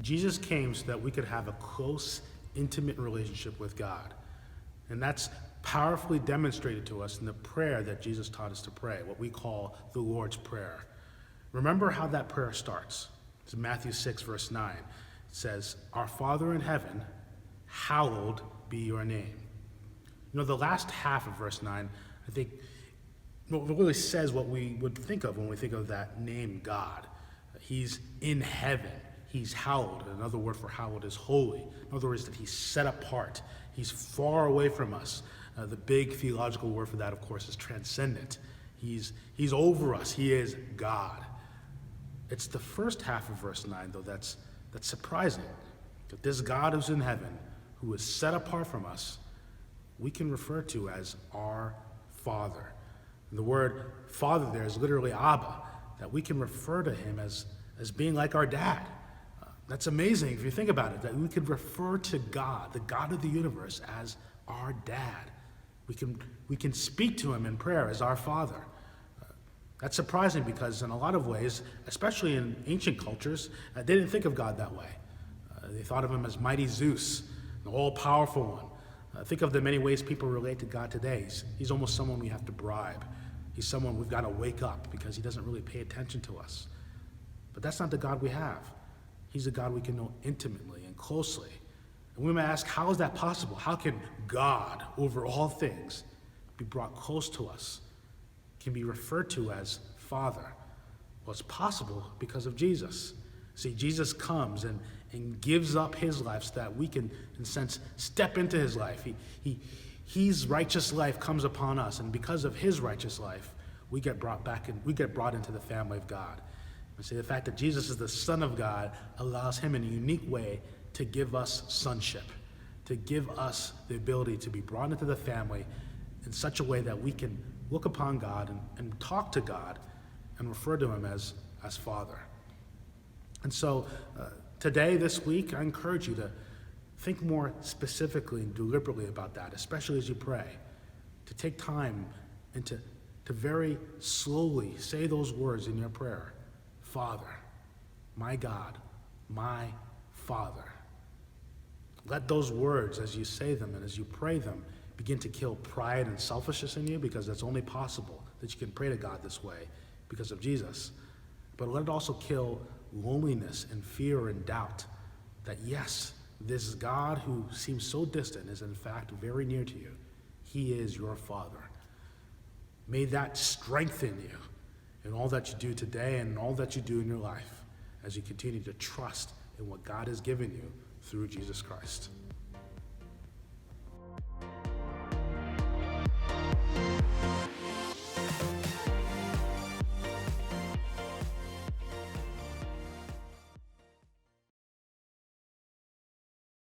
Jesus came so that we could have a close, intimate relationship with God. And that's powerfully demonstrated to us in the prayer that Jesus taught us to pray, what we call the Lord's Prayer. Remember how that prayer starts. It's Matthew 6, verse 9. It says, "Our Father in heaven, hallowed be your name." You know, the last half of verse 9, I think, really says what we would think of when we think of that name God. He's in heaven. He's hallowed. Another word for hallowed is holy. In other words, that he's set apart. He's far away from us. The big theological word for that, of course, is transcendent. He's over us. He is God. It's the first half of verse 9, though, that's surprising. That this God who's in heaven, who is set apart from us, we can refer to as our Father. And the word Father there is literally Abba, that we can refer to him as being like our dad. That's amazing if you think about it, that we could refer to God, the God of the universe, as our dad. We can speak to him in prayer as our Father. That's surprising because in a lot of ways, especially in ancient cultures, they didn't think of God that way. They thought of him as mighty Zeus, the all-powerful one. Think of the many ways people relate to God today. He's almost someone we have to bribe. He's someone we've got to wake up because he doesn't really pay attention to us. But that's not the God we have. He's a God we can know intimately and closely. And we may ask, how is that possible? How can God, over all things, be brought close to us, can be referred to as Father? Well, it's possible because of Jesus. See, Jesus comes and gives up his life so that we can, in a sense, step into his life. His righteous life comes upon us, and because of his righteous life, we get brought into the family of God. And see, the fact that Jesus is the Son of God allows him in a unique way to give us sonship, to give us the ability to be brought into the family in such a way that we can look upon God and talk to God and refer to him as Father. And so today, this week, I encourage you to think more specifically and deliberately about that, especially as you pray, to take time and to very slowly say those words in your prayer. Father, my God, my Father. Let those words, as you say them and as you pray them, begin to kill pride and selfishness in you, because that's only possible that you can pray to God this way because of Jesus. But let it also kill loneliness and fear and doubt that, yes, this God who seems so distant is in fact very near to you. He is your Father. May that strengthen you in all that you do today and all that you do in your life as you continue to trust in what God has given you through Jesus Christ.